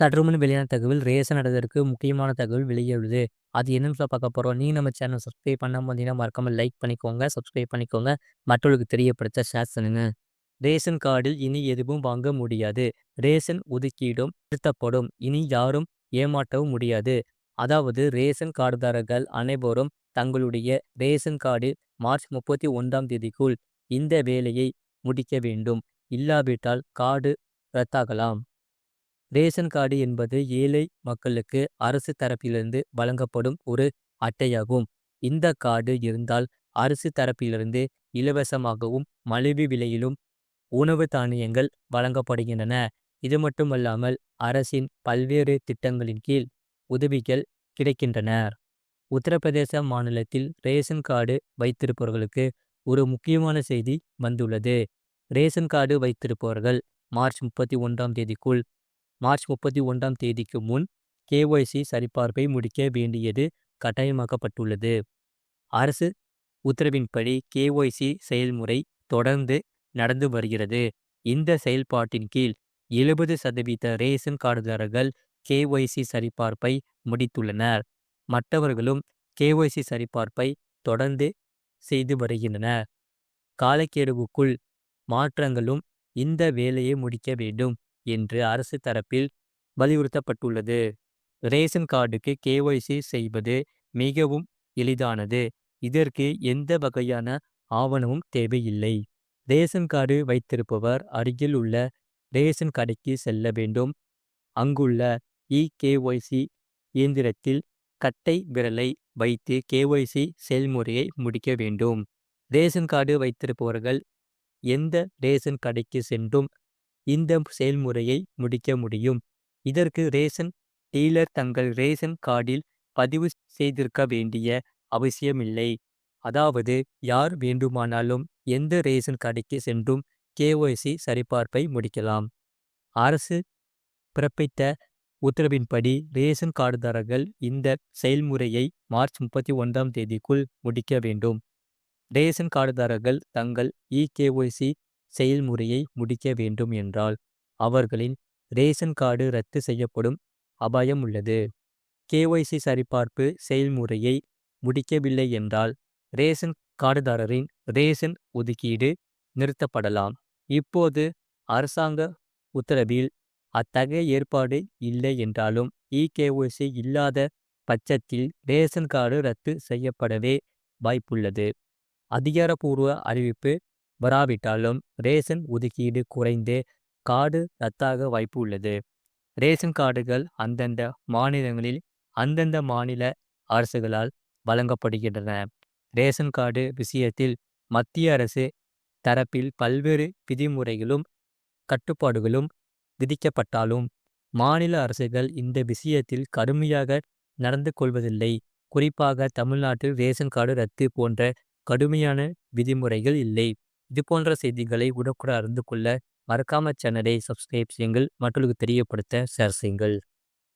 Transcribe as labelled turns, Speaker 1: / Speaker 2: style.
Speaker 1: சற்றுமுன் வெளியான தகவல் ரேஷன் அடைதற்கு முக்கியமான தகவல் வெளியுள்ளது. அது என்னன்னு பார்க்க போறோம். நீங்க நம்ம சேனல் சப்ஸ்கிரைப் பண்ணாம இருந்தீங்கன்னா மறக்காம லைக் பண்ணிக்கோங்க, சப்ஸ்கிரைப் பண்ணிக்கோங்க. மற்றவர்களுக்கு தெரியப்படுத்த ஷேர் பண்ணுங்க. ரேஷன் கார்டில் இனி எதுவும் வாங்க முடியாது. ரேஷன் ஒதுக்கீடும் நிறுத்தப்படும். இனி யாரும் ஏமாற்றவும் முடியாது. அதாவது ரேஷன் கார்டுதாரர்கள் அனைவரும் தங்களுடைய ரேஷன் கார்டில் மார்ச் 31ஆம் தேதிக்குள் இந்த வேலையை முடிக்க வேண்டும். இல்லாவிட்டால் கார்டு ரத்தாகலாம். ரேஷன் கார்டு என்பது ஏழை மக்களுக்கு அரசு தரப்பிலிருந்து வழங்கப்படும் ஒரு அட்டையாகும். இந்த கார்டு இருந்தால் அரசு தரப்பிலிருந்து இலவசமாகவும் மலிவு விலையிலும் உணவு தானியங்கள் வழங்கப்படுகின்றன. இது மட்டுமல்லாமல் அரசின் பல்வேறு திட்டங்களின் கீழ் உதவிகள் கிடைக்கின்றன. உத்தரப்பிரதேச மாநிலத்தில் ரேஷன் கார்டு வைத்திருப்பவர்களுக்கு ஒரு முக்கியமான செய்தி வந்துள்ளது. ரேஷன் கார்டு வைத்திருப்பவர்கள் மார்ச் 31ஆம் தேதிக்கு முன் கேஒய்சி சரிபார்ப்பை முடிக்க வேண்டியது கட்டாயமாக்கப்பட்டுள்ளது. அரசு உத்தரவின்படி கேஒய்சி செயல்முறை தொடர்ந்து நடந்து வருகிறது. இந்த செயல்பாட்டின் கீழ் 70% ரேஷன் கார்டுதாரர்கள் கேஒய்சி சரிபார்ப்பை முடித்துள்ளனர். மற்றவர்களும் கேஒய்சி சரிபார்ப்பை தொடர்ந்து செய்து வருகின்றனர். காலக்கெடுவுக்குள் மாற்றங்களும் இந்த வேலையை முடிக்க வேண்டும் என்று அரசு தரப்பில் வலியுறுத்தப்பட்டுள்ளது. ரேஷன் கார்டுக்கு கேஒய்சி செய்வது மிகவும் எளிதானது. இதற்கு எந்த வகையான ஆவணமும் தேவையில்லை. ரேஷன் கார்டு வைத்திருப்பவர் அருகில் உள்ள ரேஷன் கடைக்கு செல்ல வேண்டும். அங்குள்ள கேஒய்சி இயந்திரத்தில் கட்டை விரலை வைத்து கேஒய்சி செயல்முறையை முடிக்க வேண்டும். ரேஷன் கார்டு வைத்திருப்பவர்கள் எந்த ரேஷன் கடைக்கு சென்றும் இந்த செயல்முறையை முடிக்க முடியும். இதற்கு ரேஷன் டீலர் தங்கள் ரேஷன் கார்டில் பதிவு செய்திருக்க வேண்டிய அவசியமில்லை. அதாவது யார் வேண்டுமானாலும் எந்த ரேஷன் கடைக்கு சென்றும் கேஒய்சி சரிபார்ப்பை முடிக்கலாம். அரசு பிறப்பித்த உத்தரவின்படி ரேஷன் கார்டுதாரர்கள் இந்த செயல்முறையை மார்ச் 31ஆம் தேதிக்குள் முடிக்க வேண்டும். ரேஷன் கார்டுதாரர்கள் தங்கள் கேஒய்சி செயல்முறையை முடிக்க வேண்டும் என்றால் அவர்களின் ரேஷன் கார்டு ரத்து செய்யப்படும் அபாயம் உள்ளது. கேஒய்சி சரிபார்ப்பு செயல்முறையை முடிக்கவில்லை என்றால் ரேஷன் கார்டுதாரரின் ரேஷன் ஒதுக்கீடு நிறுத்தப்படலாம். இப்போது அரசாங்க உத்தரவில் அத்தகைய ஏற்பாடு இல்லை என்றாலும் கேஒய்சி இல்லாத பட்சத்தில் ரேஷன் கார்டு ரத்து செய்யப்படவே வாய்ப்புள்ளது. அதிகாரப்பூர்வ அறிவிப்பு வராவிட்டாலும் ரேஷன் ஒதுக்கீடு குறைந்து கார்டு ரத்தாக வாய்ப்பு உள்ளது. ரேஷன் கார்டுகள் அந்தந்த மாநிலங்களில் அந்தந்த மாநில அரசுகளால் வழங்கப்படுகின்றன. ரேஷன் கார்டு விஷயத்தில் மத்திய அரசு தரப்பில் பல்வேறு விதிமுறைகளும் கட்டுப்பாடுகளும் விதிக்கப்பட்டாலும் மாநில அரசுகள் இந்த விஷயத்தில் கடுமையாக நடந்து கொள்வதில்லை. குறிப்பாக தமிழ்நாட்டில் ரேஷன் கார்டு ரத்து போன்ற கடுமையான விதிமுறைகள் இல்லை. இதுபோன்ற செய்திகளை உடனுக்குடன் அறிந்து கொள்ள மறக்காம சேனலை சப்ஸ்கிரைப் செய்யுங்கள். மற்றவர்களுக்கு தெரியப்படுத்த ஷேர் செய்யுங்கள்.